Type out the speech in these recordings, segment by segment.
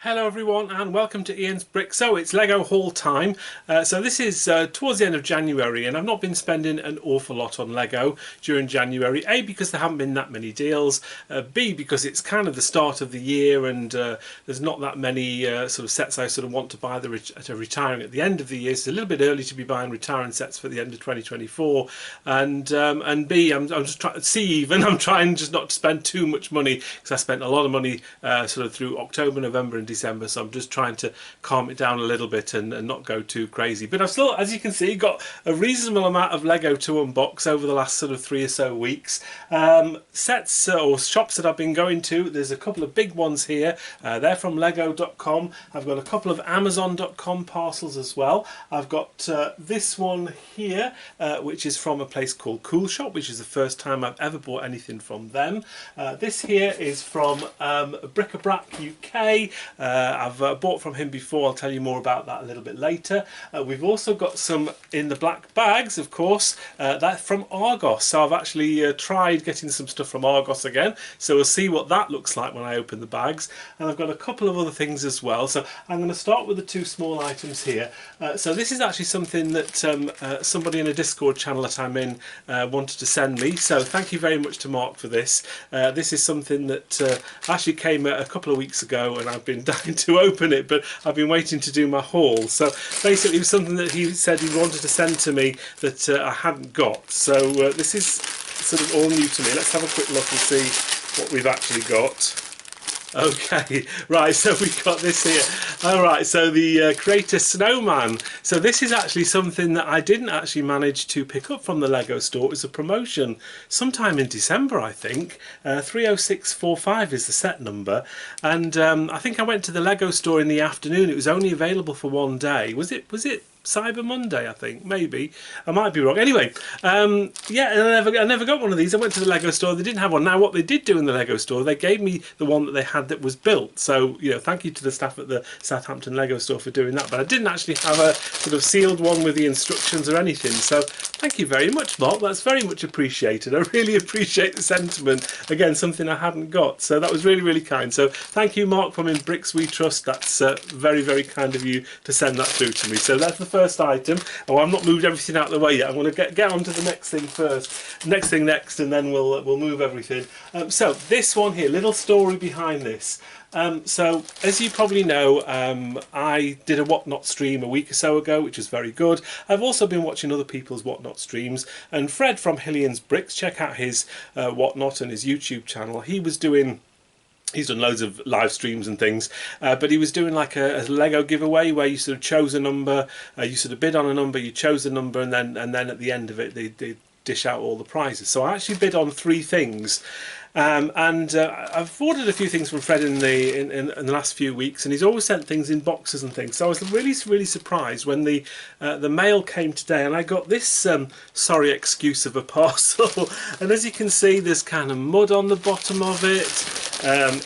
Hello everyone and welcome to Ian's Brick. So it's Lego haul time. So this is towards the end of January, and I've not been spending an awful lot on Lego during January. A, because there haven't been that many deals. B, because it's kind of the start of the year and there's not that many sort of sets I sort of want to buy retiring at the end of the year. It's a little bit early to be buying retiring sets for the end of 2024. And B, I'm just trying to see, even I'm trying just not to spend too much money, because I spent a lot of money sort of through October, November and December, so I'm just trying to calm it down a little bit and not go too crazy. But I've still, as you can see, got a reasonable amount of Lego to unbox over the last sort of 3 or so weeks. Sets or shops that I've been going to, there's a couple of big ones here. They're from lego.com. I've got a couple of amazon.com parcels as well. I've got this one here, which is from a place called Coolshop, which is the first time I've ever bought anything from them. This here is from brick-a-brac-uk. I've bought from him before. I'll tell you more about that a little bit later. We've also got some in the black bags, of course. That's from Argos. So I've actually tried getting some stuff from Argos again. So we'll see what that looks like when I open the bags. And I've got a couple of other things as well. So I'm going to start with the two small items here. So this is actually something that somebody in a Discord channel that I'm in wanted to send me. So thank you very much to Mark for this. This is something that actually came a couple of weeks ago, and I've been dying to open it, but I've been waiting to do my haul. So basically it was something that he said he wanted to send to me that I hadn't got. So this is sort of all new to me. Let's have a quick look and see what we've actually got. Okay, right, so we've got this here. Alright, so the Creator Snowman. So this is actually something that I didn't actually manage to pick up from the Lego store. It was a promotion sometime in December, I think. 30645 is the set number. And I think I went to the Lego store in the afternoon. It was only available for one day. Was it Cyber Monday, I think, maybe. I might be wrong. Anyway, yeah, and I never got one of these. I went to the Lego store, they didn't have one. Now, what they did do in the Lego store, they gave me the one that they had that was built. So, you know, thank you to the staff at the Southampton Lego store for doing that. But I didn't actually have a sort of sealed one with the instructions or anything. So, thank you very much, Mark. That's very much appreciated. I really appreciate the sentiment. Again, something I hadn't got. So, that was really, really kind. So, thank you, Mark, from In Bricks We Trust. That's very, very kind of you to send that through to me. So, that's the first item. Oh, I've not moved everything out of the way yet. I'm going to get on to the next thing first. Next thing next, and then we'll move everything. So this one here, little story behind this. So as you probably know, I did a Whatnot stream a week or so ago, which was very good. I've also been watching other people's Whatnot streams, and Fred from Hillian's Bricks, check out his Whatnot and his YouTube channel. He's done loads of live streams and things, but he was doing like a Lego giveaway where you sort of chose a number, you sort of bid on a number, you chose a number, and then at the end of it they dish out all the prizes. So I actually bid on 3 things. I've ordered a few things from Fred in the last few weeks, and he's always sent things in boxes and things. So I was really, really surprised when the mail came today, and I got this sorry excuse of a parcel. And as you can see, there's kind of mud on the bottom of it.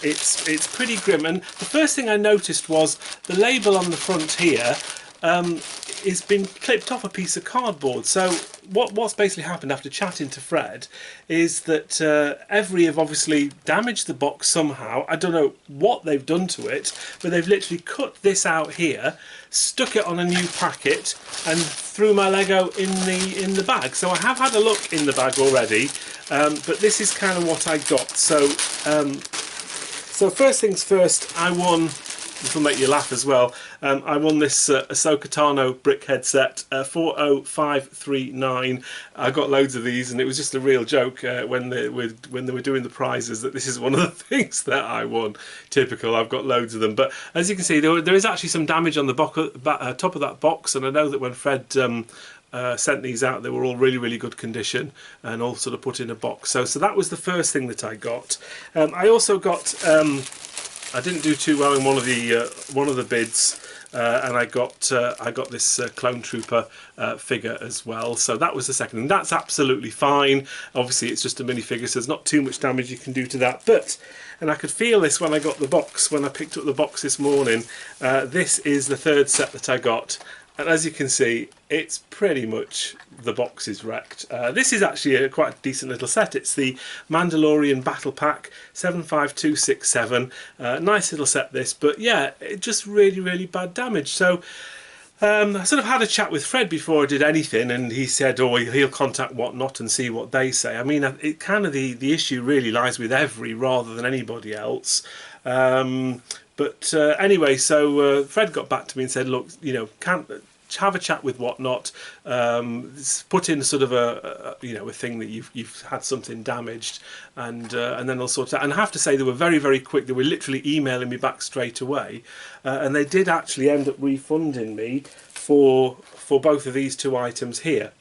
It's pretty grim. And the first thing I noticed was the label on the front here. It's been clipped off a piece of cardboard. So what's basically happened after chatting to Fred is that Evri have obviously damaged the box somehow. I don't know what they've done to it, but they've literally cut this out here, stuck it on a new packet, and threw my Lego in the bag. So I have had a look in the bag already, but this is kind of what I got. So first things first, I won. This will make you laugh as well. I won this Ahsoka Tano brick headset, 40539. I got loads of these, and it was just a real joke when they were doing the prizes that this is one of the things that I won. Typical, I've got loads of them. But as you can see, there is actually some damage on the top of that box, and I know that when Fred sent these out, they were all really, really good condition and all sort of put in a box. So that was the first thing that I got. I also got. I didn't do too well in one of the bids, and I got this Clone Trooper figure as well. So that was the second, and that's absolutely fine. Obviously, it's just a minifigure, so there's not too much damage you can do to that. And I could feel this when I got the box, when I picked up the box this morning. This is the third set that I got. and as you can see, it's pretty much the box is wrecked. This is actually a quite decent little set. It's the Mandalorian Battle Pack 75267. Nice little set this, but yeah, it just really bad damage. So I sort of had a chat with Fred before I did anything, and he said, oh, he'll contact Whatnot and see what they say. I mean, it kind of the issue really lies with Evri rather than anybody else. But anyway, so Fred got back to me and said, look, you know, can't have a chat with Whatnot, put in sort of a thing that you've had something damaged, and then they'll sort it out. And I have to say, they were very quick. They were literally emailing me back straight away, and they did actually end up refunding me for both of these two items here.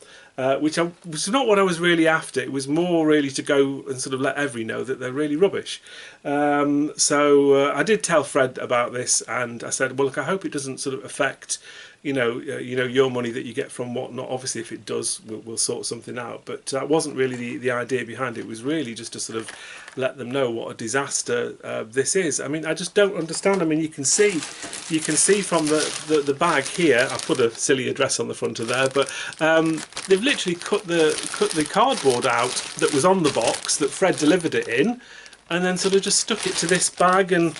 Which was not what I was really after. It was more really to go and sort of let Evri know that they're really rubbish. So I did tell Fred about this, and I said, well, look, I hope it doesn't sort of affect your money that you get from Whatnot. Obviously, if it does, we'll sort something out. But that wasn't really the idea behind it. It was really just to sort of let them know what a disaster this is. I mean, I just don't understand. I mean, you can see from the bag here. I put a silly address on the front of there, but they've literally cut the cardboard out that was on the box that Fred delivered it in, and then sort of just stuck it to this bag. And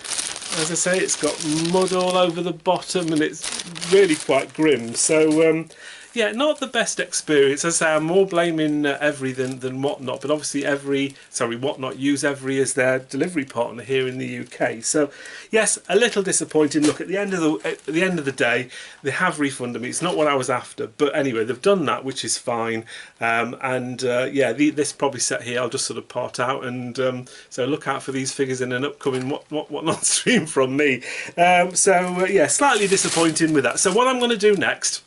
as I say, it's got mud all over the bottom, and it's really quite grim. So yeah, not the best experience. As I say, I'm more blaming Evri than Whatnot, but obviously Whatnot use Evri as their delivery partner here in the UK. So yes, a little disappointing. Look, at the end of the day, they have refunded me. It's not what I was after, but anyway, they've done that, which is fine. Yeah, this probably set here, I'll just sort of part out, and so look out for these figures in an upcoming Whatnot stream from me. Yeah, slightly disappointing with that. So what I'm going to do next,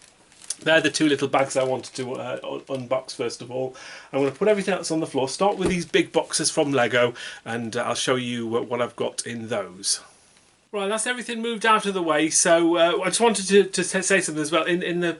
they're the two little bags I wanted to unbox first of all. I'm going to put everything else on the floor, start with these big boxes from Lego, and I'll show you what I've got in those. Right, that's everything moved out of the way. So I just wanted to say something as well. In the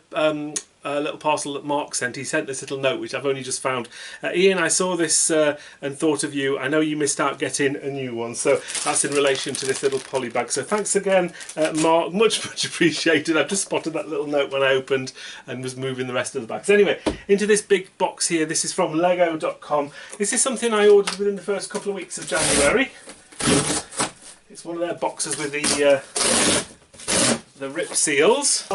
little parcel that Mark sent, he sent this little note which I've only just found. Ian, I saw this and thought of you. I know you missed out getting a new one. So that's in relation to this little poly bag. So thanks again, Mark. Much appreciated. I've just spotted that little note when I opened and was moving the rest of the bags. Anyway, into this big box here. This is from lego.com. This is something I ordered within the first couple of weeks of January. It's one of their boxes with the rip seals.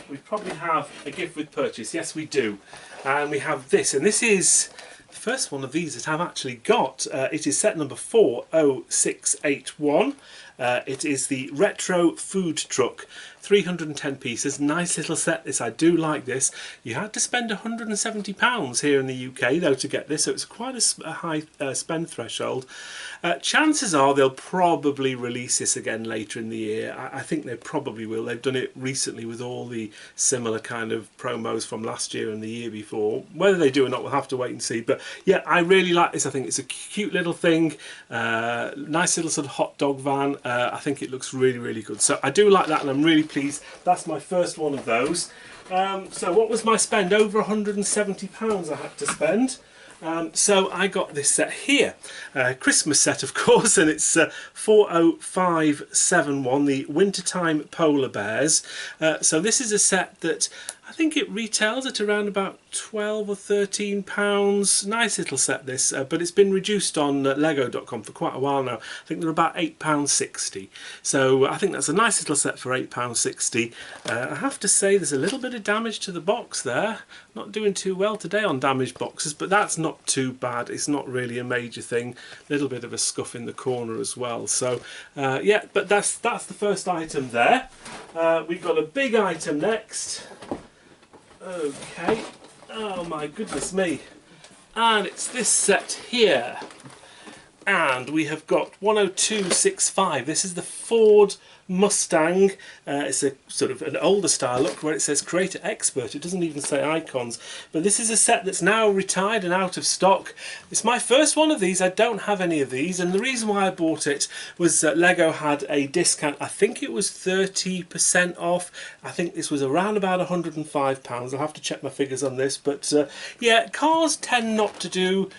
We probably have a gift with purchase. Yes, we do. And we have this, and this is the first one of these that I've actually got. It is set number 40681. It is the Retro Food Truck, 310 pieces. Nice little set this. I do like this. You had to spend £170 here in the UK though to get this, so it's quite a high spend threshold. Chances are they'll probably release this again later in the year. I think they probably will. They've done it recently with all the similar kind of promos from last year and the year before. Whether they do or not, we'll have to wait and see. But yeah, I really like this. I think it's a cute little thing. Nice little sort of hot dog van. I think it looks really good. So I do like that, and I'm really pleased. That's my first one of those. So what was my spend? Over £170 I had to spend. So I got this set here, Christmas set of course, and it's 40571, the Wintertime Polar Bears. So this is a set that I think it retails at around about £12 or £13. Nice little set this, but it's been reduced on lego.com for quite a while now. I think they're about £8.60. So I think that's a nice little set for £8.60. I have to say there's a little bit of damage to the box there. Not doing too well today on damaged boxes, but that's not too bad. It's not really a major thing. A little bit of a scuff in the corner as well. So yeah, but that's the first item there. We've got a big item next. Okay, oh my goodness me, and it's this set here, and we have got 10265. This is the Ford Mustang. It's a sort of an older style look where it says Creator Expert. It doesn't even say icons, but this is a set that's now retired and out of stock. It's my first one of these. I don't have any of these, and the reason why I bought it was that Lego had a discount. I think it was 30% off. I think this was around about £105. I'll have to check my figures on this, but yeah, cars tend not to do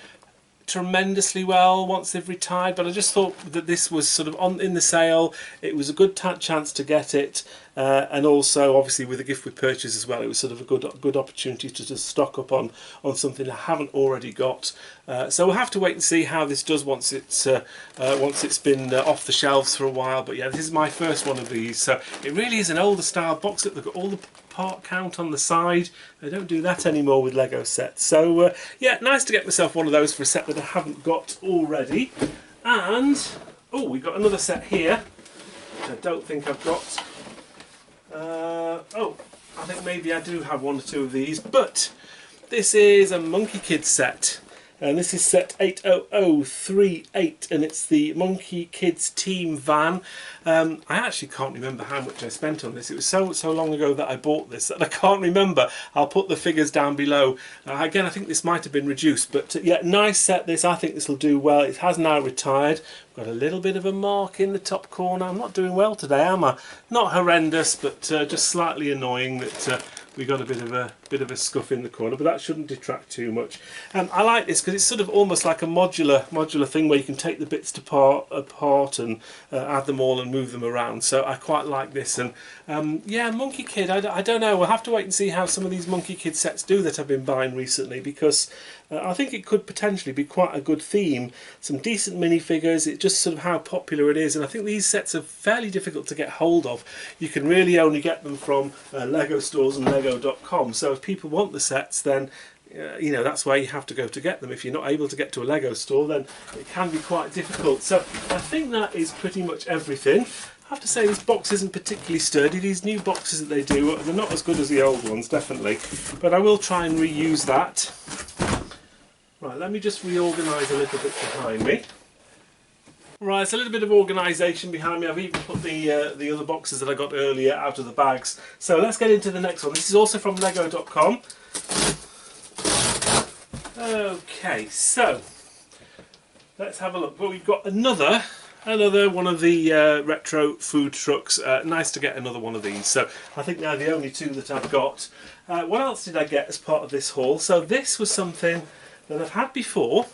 tremendously well once they've retired, but I just thought that this was sort of in the sale. It was a good chance to get it, and also obviously with a gift with purchase as well, it was sort of a good opportunity to just stock up on something I haven't already got. So we'll have to wait and see how this does once it's been off the shelves for a while. But yeah, this is my first one of these, so it really is an older style box. They've got all the part count on the side. They don't do that anymore with Lego sets. So yeah, nice to get myself one of those for a set that I haven't got already. And oh, we've got another set here which I don't think I've got. Oh, I think maybe I do have one or two of these, but this is a Monkey Kids set. And this is set 80038, and it's the Monkey Kids team van. I actually can't remember how much I spent on this. It was so long ago that I bought this that I can't remember. I'll put the figures down below. Again, I think this might have been reduced, but yeah, nice set this. I think this will do well. It has now retired. Got a little bit of a mark in the top corner. I'm not doing well today, am I? Not horrendous, but just slightly annoying that we got a bit of a scuff in the corner, but that shouldn't detract too much. I like this because it's sort of almost like a modular thing where you can take the bits apart and add them all and move them around. So I quite like this. And yeah, Monkey Kid, I don't know. We'll have to wait and see how some of these Monkey Kid sets do that I've been buying recently, because I think it could potentially be quite a good theme. Some decent minifigures. It's just sort of how popular it is, and I think these sets are fairly difficult to get hold of. You can really only get them from Lego stores and Lego.com. So if people want the sets, then you know, that's where you have to go to get them. If you're not able to get to a Lego store, then it can be quite difficult. So I think that is pretty much everything. I have to say this box isn't particularly sturdy. These new boxes that they do, they're not as good as the old ones, definitely. But I will try and reuse that. Right, let me just reorganise a little bit behind me. Right, it's a little bit of organisation behind me. I've even put the other boxes that I got earlier out of the bags. So let's get into the next one. This is also from Lego.com. Okay, so let's have a look. Well, we've got another one of the retro food trucks. Nice to get another one of these. So I think they're the only two that I've got. What else did I get as part of this haul? So this was something that I've had before.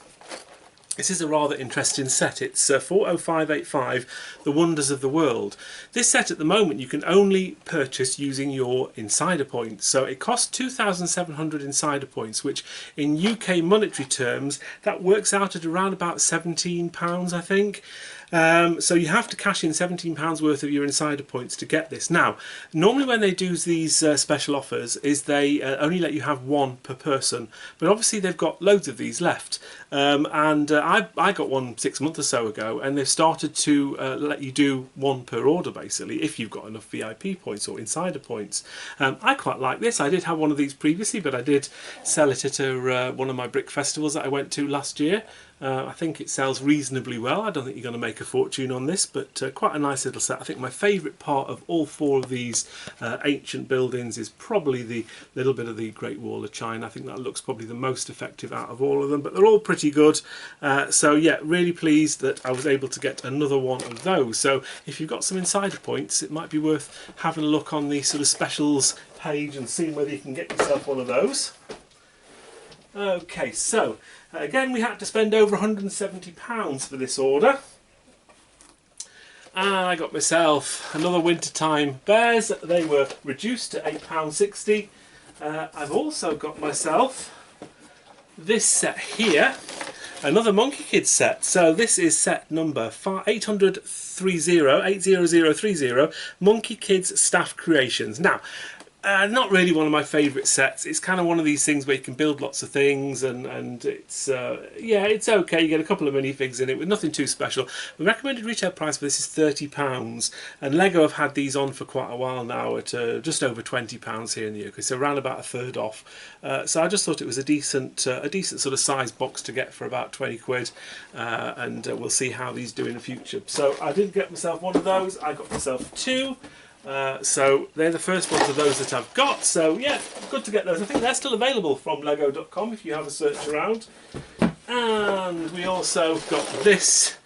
This is a rather interesting set. It's 40585, The Wonders of the World. This set at the moment you can only purchase using your insider points. So it costs 2,700 insider points, which in UK monetary terms that works out at around about £17, I think. So you have to cash in £17 worth of your insider points to get this. Now, normally when they do these special offers is they only let you have one per person, but obviously they've got loads of these left. I got one 6 months or so ago, and they've started to let you do one per order basically if you've got enough VIP points or insider points. I quite like this. I did have one of these previously, but I did sell it at one of my brick festivals that I went to last year. I think it sells reasonably well. I don't think you're going to make a fortune on this, but quite a nice little set. I think my favourite part of all four of these ancient buildings is probably the little bit of the Great Wall of China. I think that looks probably the most effective out of all of them, but they're all pretty good. So yeah, really pleased that I was able to get another one of those. So if you've got some insider points, it might be worth having a look on the sort of specials page and seeing whether you can get yourself one of those. Okay, so again we had to spend over £170 for this order, and I got myself another wintertime bears. They were reduced to £8.60. I've also got myself this set here, another Monkey Kids set. So this is set number 80030, Monkey Kids Staff Creations. Now, not really one of my favourite sets. It's kind of one of these things where you can build lots of things, and it's yeah, it's okay. You get a couple of minifigs in it with nothing too special. The recommended retail price for this is £30, and Lego have had these on for quite a while now at just over £20 here in the UK, so around about a third off. So I just thought it was a decent sort of size box to get for about 20 quid, and we'll see how these do in the future. So I did get myself one of those. I got myself two. So they're the first ones of those that I've got, so yeah, good to get those. I think they're still available from Lego.com if you have a search around. And we also got this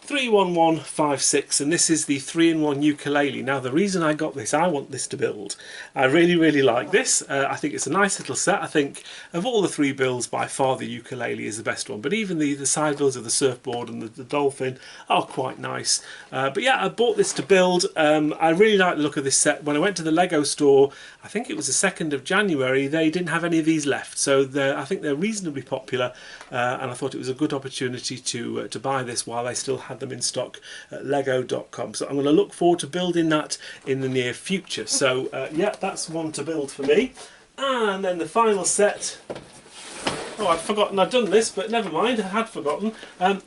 31156, and this is the 3-in-1 ukulele. Now the reason I got this, I want this to build. I really like this. I think it's a nice little set. I think of all the 3 builds, by far the ukulele is the best one, but even the side builds of the surfboard and the dolphin are quite nice. But yeah, I bought this to build. I really like the look of this set. When I went to the Lego store, I think it was the 2nd of January, they didn't have any of these left, so I think they're reasonably popular, and I thought it was a good opportunity to buy this while they still had them in stock at lego.com. So I'm going to look forward to building that in the near future. So yeah, that's one to build for me. And then the final set, oh, I'd forgotten I'd done this, but never mind, I had forgotten.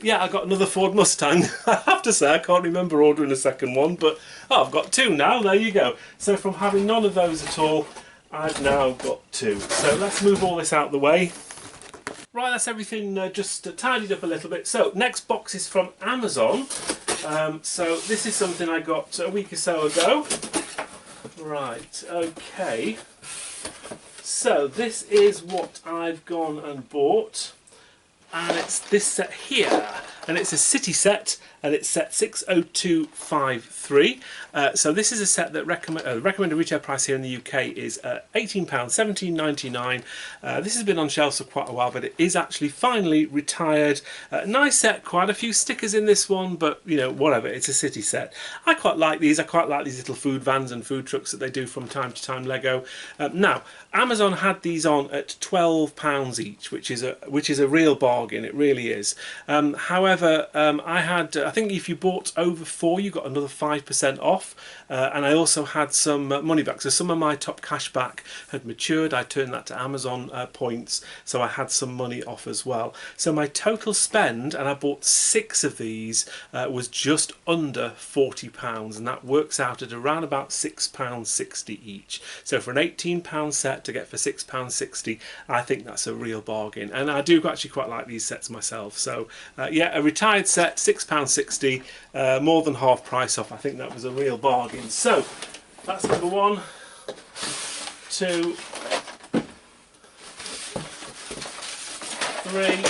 Yeah, I got another Ford Mustang. I have to say, I can't remember ordering a second one, but oh, I've got 2 now, there you go. So from having none of those at all, I've now got 2. So let's move all this out of the way. Right, that's everything just tidied up a little bit. So next box is from Amazon. So this is something I got a week or so ago. Right, okay. So this is what I've gone and bought, and it's this set here, and it's a city set, and it's set 60253. So this is a set that recommended retail price here in the UK is £18, £17.99. This has been on shelves for quite a while, but it is actually finally retired. Nice set, quite a few stickers in this one, but you know, whatever, it's a city set. I quite like these. I quite like these little food vans and food trucks that they do from time to time, Lego. Now, Amazon had these on at £12 each, which is a real bargain. It really is. However, I think if you bought over 4, you got another 5% off. And I also had some money back. So some of my Topcashback had matured. I turned that to Amazon points, so I had some money off as well. So my total spend, and I bought 6 of these, was just under £40, and that works out at around about £6.60 each. So for an £18 set to get for £6.60, I think that's a real bargain. And I do actually quite like these sets myself. So yeah, a retired set, £6.60, more than half price off. I think that was a real bargain. So that's number 1, 2, 3,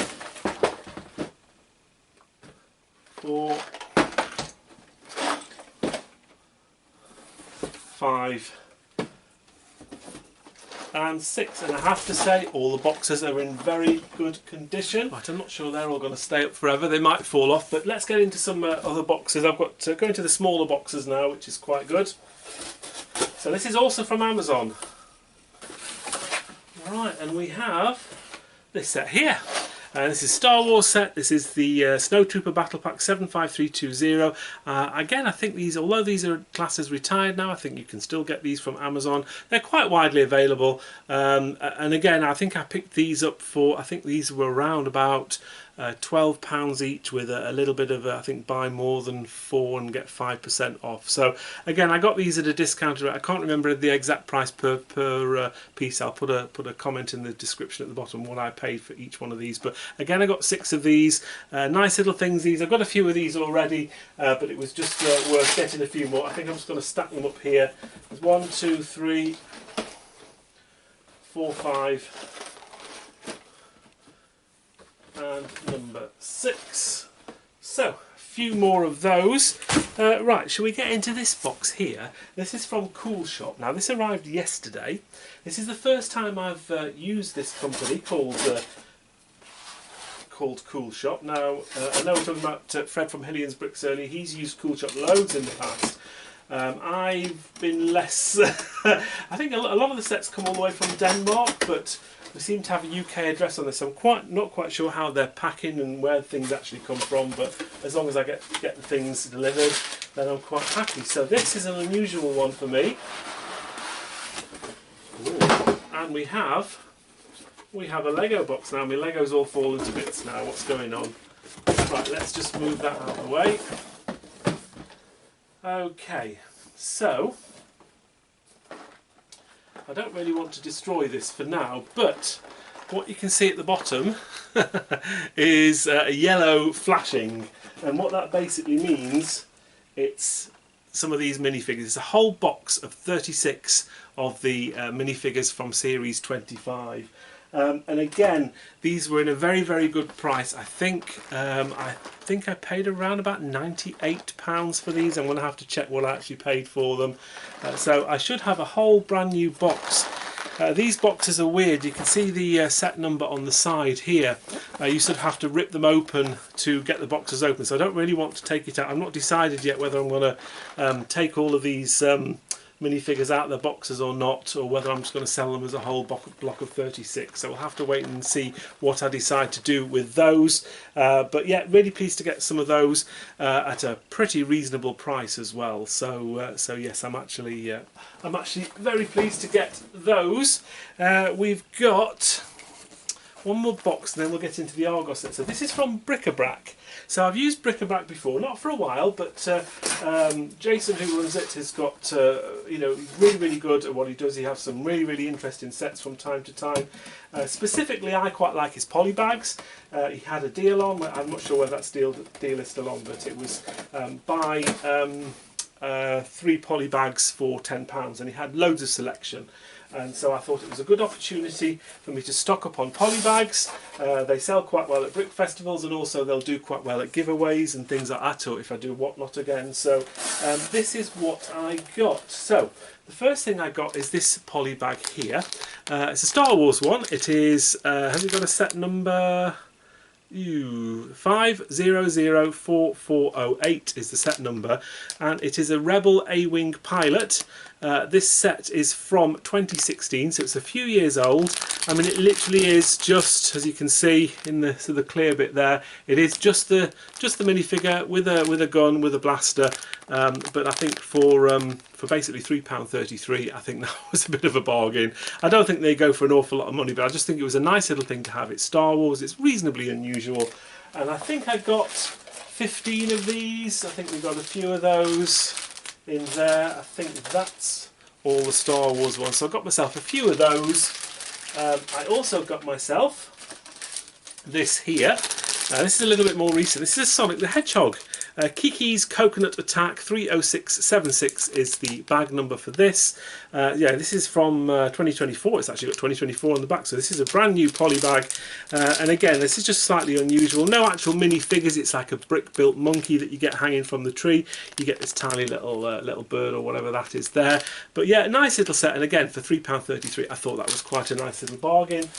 4, 5 and 6, and I have to say all the boxes are in very good condition. Right, I'm not sure they're all going to stay up forever, they might fall off, but let's get into some other boxes. I've got to go into the smaller boxes now, which is quite good. So this is also from Amazon. Right, and we have this set here. This is Star Wars set. This is the Snowtrooper Battle Pack 75320. Again, I think these, although these are classed as retired now, I think you can still get these from Amazon. They're quite widely available. And again, I think I picked these up for, I think these were around about £12 each, with a little bit of I think buy more than 4 and get 5% off. So again, I got these at a discounted rate. I can't remember the exact price per piece. I'll put a comment in the description at the bottom what I paid for each one of these. But again, I got 6 of these. Nice little things these. I've got a few of these already, but it was just worth getting a few more. I think I'm just going to stack them up here. There's 1, 2, 3, 4, 5. And number 6. So, a few more of those. Right, shall we get into this box here? This is from Coolshop. Now, this arrived yesterday. This is the first time I've used this company called Coolshop. Now, I know we're talking about Fred from Hillian's Bricks earlier. He's used Coolshop loads in the past. I've been less... I think a lot of the sets come all the way from Denmark, but we seem to have a UK address on this. So I'm not quite sure how they're packing and where things actually come from, but as long as I get the things delivered, then I'm quite happy. So this is an unusual one for me. Ooh. And we have a Lego box now. My Legos all fall into bits now. What's going on? Right, let's just move that out of the way. Okay, so I don't really want to destroy this for now, but what you can see at the bottom is a yellow flashing, and what that basically means, it's some of these minifigures. It's a whole box of 36 of the minifigures from series 25. And again, these were in a very, very good price. I think I paid around about £98 for these. I'm going to have to check what I actually paid for them. So I should have a whole brand new box. These boxes are weird. You can see the set number on the side here. You sort of have to rip them open to get the boxes open. So I don't really want to take it out. I'm not decided yet whether I'm going to take all of these minifigures out of the boxes or not, or whether I'm just going to sell them as a whole block of 36. So we'll have to wait and see what I decide to do with those. But yeah, really pleased to get some of those at a pretty reasonable price as well. So yes, I'm actually very pleased to get those. We've got one more box and then we'll get into the Argos set. So this is from Bric-a-Brac. So I've used Bric-a-Brac before, not for a while, but Jason, who runs it, has got you know, really, really good at what he does. He has some really, really interesting sets from time to time. Specifically, I quite like his polybags. He had a deal on. I'm not sure whether that deal is still on, but it was buy 3 polybags for £10, and he had loads of selection. And so I thought it was a good opportunity for me to stock up on polybags. They sell quite well at brick festivals, and also they'll do quite well at giveaways and things like that, or if I do whatnot again. So this is what I got. So the first thing I got is this polybag here. It's a Star Wars one. It is, have you got a set number? 5004408 is the set number, and it is a Rebel A-Wing pilot. This set is from 2016, so it's a few years old. I mean, it literally is just, as you can see in the sort of clear bit there, it is just the minifigure with a gun, with a blaster. But I think for basically £3.33, I think that was a bit of a bargain. I don't think they go for an awful lot of money, but I just think it was a nice little thing to have. It's Star Wars, it's reasonably unusual, and I think I got 15 of these. I think we got a few of those in there. I think that's all the Star Wars ones, so I got myself a few of those. I also got myself this here. This is a little bit more recent. This is a Sonic the Hedgehog. Kiki's Coconut Attack 30676 is the bag number for this. Yeah, this is from 2024. It's actually got 2024 on the back, so this is a brand new poly bag. And again, this is just slightly unusual. No actual minifigures. It's like a brick-built monkey that you get hanging from the tree. You get this tiny little bird or whatever that is there. But yeah, a nice little set. And again, for £3.33, I thought that was quite a nice little bargain.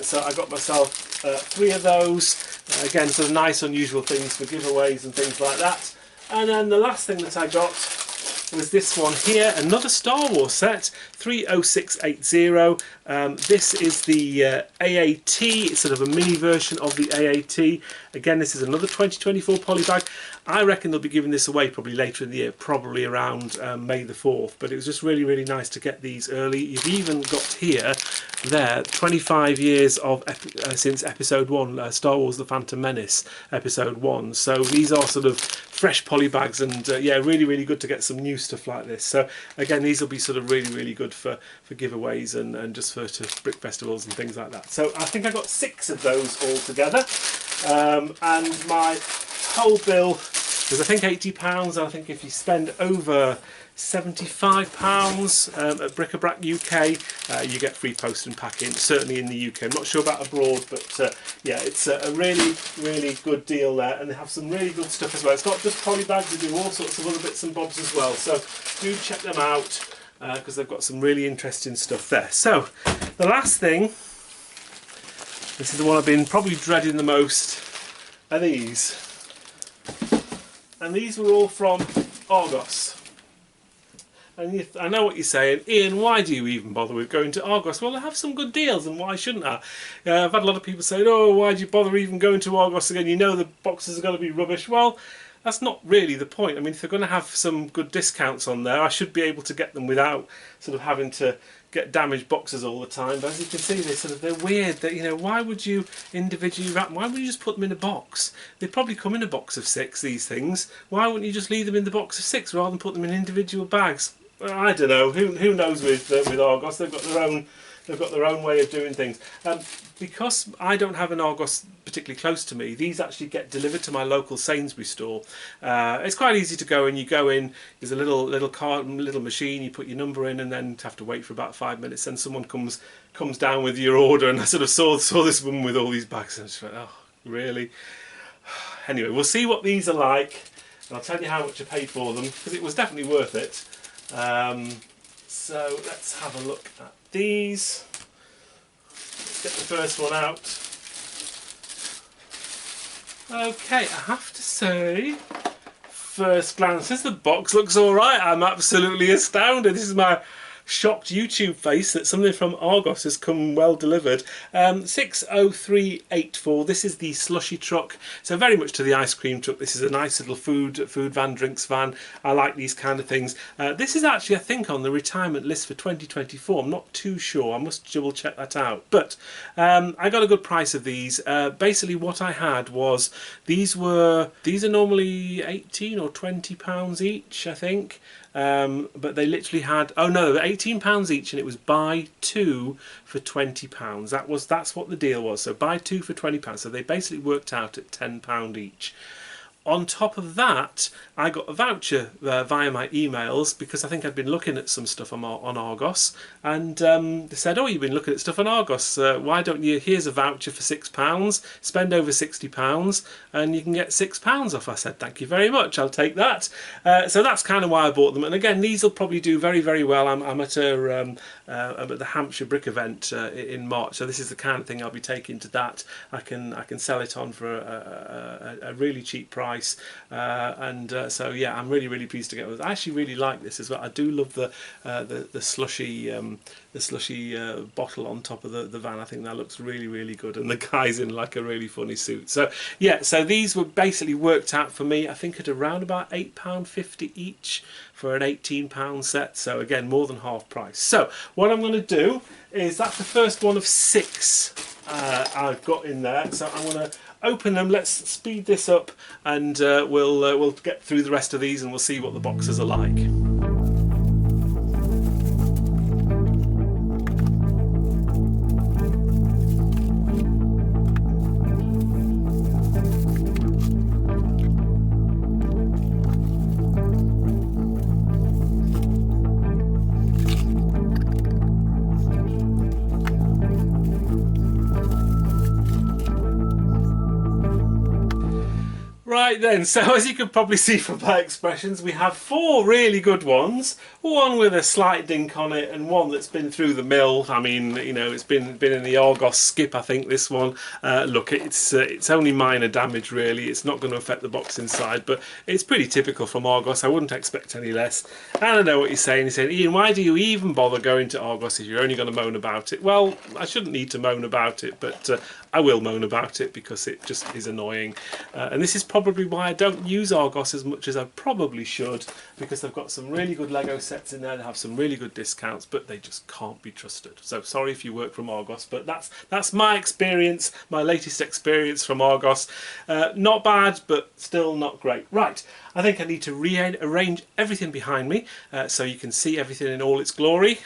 So I got myself 3 of those. Again, sort of nice, unusual things for giveaways and things like that. And then the last thing that I got was this one here, another Star Wars set, 30680. This is the AAT. It's sort of a mini version of the AAT. Again, this is another 2024 polybag. I reckon they'll be giving this away probably later in the year, probably around May the 4th. But it was just really, really nice to get these early. You've even got here, 25 years of since Episode 1, Star Wars The Phantom Menace, Episode 1. So these are sort of fresh polybags, and yeah, really, really good to get some new stuff like this. So again, these will be sort of really, really good for giveaways and just for brick festivals and things like that. So I think I got 6 of those all together, and my whole bill was I think £80. I think if you spend over £75 at brick-a-brac-uk, you get free post and packing, certainly in the UK. I'm not sure about abroad, but yeah, it's a really, really good deal there, and they have some really good stuff as well. It's not just polybags, they do all sorts of other bits and bobs as well, so do check them out because they've got some really interesting stuff there. So the last thing, this is the one I've been probably dreading the most, are these. And these were all from Argos. And I know what you're saying, Ian, why do you even bother with going to Argos? Well, they have some good deals, and why shouldn't I? I've had a lot of people saying, oh, why do you bother even going to Argos again? You know the boxes are going to be rubbish. Well, that's not really the point. I mean, if they're going to have some good discounts on there, I should be able to get them without sort of having to get damaged boxes all the time. But as you can see, they're weird. That, you know, why would you individually wrap? Why would you just put them in a box? They probably come in a box of 6. These things. Why wouldn't you just leave them in the box of 6 rather than put them in individual bags? I don't know. Who knows with Argos? They've got their own they've got their own way of doing things. Because I don't have an Argos particularly close to me, these actually get delivered to my local Sainsbury's store. It's quite easy to go in. You go in, there's a little machine, you put your number in, and then have to wait for about 5 minutes, and someone comes down with your order. And I sort of saw this woman with all these bags, and I just went, oh, really? Anyway, we'll see what these are like, and I'll tell you how much I paid for them, because it was definitely worth it. So let's have a look at these. Let's get the first one out. Okay, I have to say, first glances, the box looks alright. I'm absolutely astounded. This is my shocked YouTube face that something from Argos has come well delivered. 60384. This is the slushy truck, so very much to the ice cream truck. This is a nice little food van, drinks van. I like these kind of things. This is actually, I think, on the retirement list for 2024. I'm not too sure. I must double check that out. But I got a good price of these. Basically, what I had was these are normally £18 or £20 each, I think. But they literally had, oh no, they were £18 each, and it was buy two for £20. That's what the deal was. So buy two for £20. So they basically worked out at £10 each. On top of that, I got a voucher via my emails, because I think I'd been looking at some stuff on Argos, and they said, oh, you've been looking at stuff on Argos, why don't you, here's a voucher for £6, spend over £60 and you can get £6 off. I said, thank you very much, I'll take that. So that's kind of why I bought them. And again, these will probably do very, very well. I'm at the Hampshire Brick event in March, so this is the kind of thing I'll be taking to that. I can sell it on for a really cheap price. So yeah, I'm really, really pleased to get it. I actually really like this as well. I do love the slushy bottle on top of the van. I think that looks really, really good, and the guy's in like a really funny suit. So yeah, so these were basically worked out for me, I think, at around about £8.50 each for an £18 set. So again, more than half price. So what I'm going to do is, that's the first one of 6 I've got in there. So I'm going to open them. Let's speed this up, and we'll get through the rest of these, and we'll see what the boxes are like. Right then, so as you can probably see from my expressions, we have 4 really good ones, one with a slight dink on it, and one that's been through the mill. I mean, you know, it's been in the Argos skip, I think, this one. Look, it's only minor damage really. It's not going to affect the box inside, but it's pretty typical from Argos. I wouldn't expect any less. And I know what you're saying. You're saying, Ian, why do you even bother going to Argos if you're only going to moan about it? Well, I shouldn't need to moan about it, but I will moan about it because it just is annoying. And this is probably why I don't use Argos as much as I probably should, because they've got some really good Lego sets in there. They have some really good discounts, but they just can't be trusted. So sorry if you work from Argos, but that's my experience, my latest experience from Argos. Not bad, but still not great. Right, I think I need to rearrange everything behind me so you can see everything in all its glory.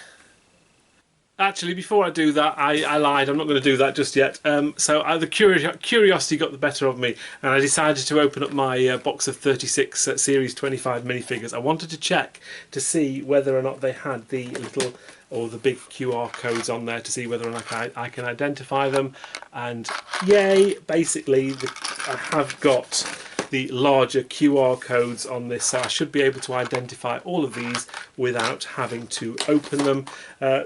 Actually, before I do that, I lied. I'm not going to do that just yet. So the curiosity got the better of me, and I decided to open up my box of 36 Series 25 minifigures. I wanted to check to see whether or not they had the little or the big QR codes on there, to see whether or not I can identify them. And yay, basically I have got the larger QR codes on this, so I should be able to identify all of these without having to open them.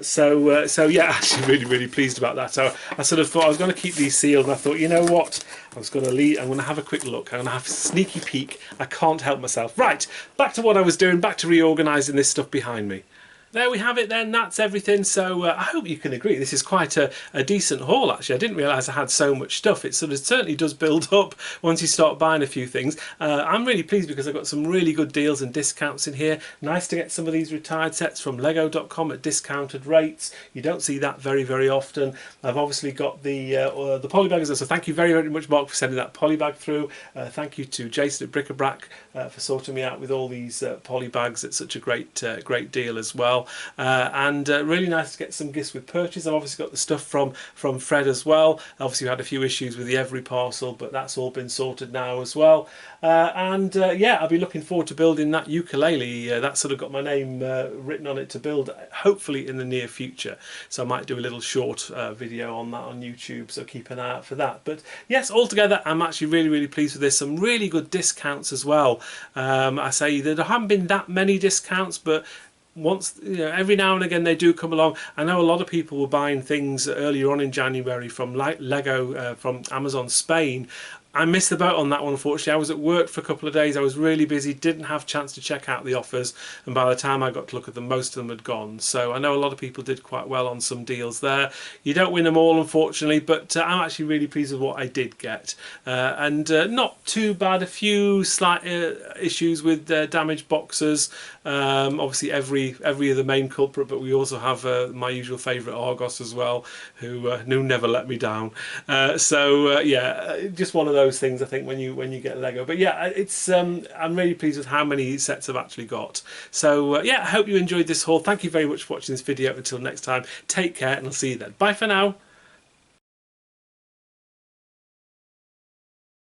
So yeah, actually really, really pleased about that. So I sort of thought I was going to keep these sealed, and I thought, you know what, I'm going to have a quick look. I'm going to have a sneaky peek. I can't help myself. Right, back to what I was doing, back to reorganising this stuff behind me. There we have it then, that's everything. So I hope you can agree this is quite a decent haul actually. I didn't realise I had so much stuff. It certainly does build up once you start buying a few things. I'm really pleased because I've got some really good deals and discounts in here. Nice to get some of these retired sets from lego.com at discounted rates. You don't see that very, very often. I've obviously got the polybags, so thank you very, very much, Mark, for sending that polybag through. Thank you to Jason at Brick-a-brac for sorting me out with all these polybags. It's such a great deal as well. well, and really nice to get some gifts with purchase. I've obviously got the stuff from Fred as well. Obviously we had a few issues with the Evri parcel, but that's all been sorted now as well. Yeah, I'll be looking forward to building that ukulele. That's sort of got my name written on it to build, hopefully in the near future. So I might do a little short video on that on YouTube, so keep an eye out for that. But yes, altogether I'm actually really pleased with this. Some really good discounts as well. I say there haven't been that many discounts, but once, you know, every now and again they do come along. I know a lot of people were buying things earlier on in January from Lego from Amazon Spain. I missed the boat on that one, unfortunately. I was at work for a couple of days. I was really busy, didn't have a chance to check out the offers, and by the time I got to look at them, most of them had gone. So I know a lot of people did quite well on some deals there. You don't win them all, unfortunately, but I'm actually really pleased with what I did get. And not too bad. A few slight issues with damaged boxes. Obviously, every are the main culprit, but we also have my usual favourite Argos as well, who never let me down. Yeah, just one of those things, I think, when you get Lego. But yeah, it's I'm really pleased with how many sets I've actually got. So yeah, I hope you enjoyed this haul. Thank you very much for watching this video. Until next time, take care, and I'll see you then. Bye for now.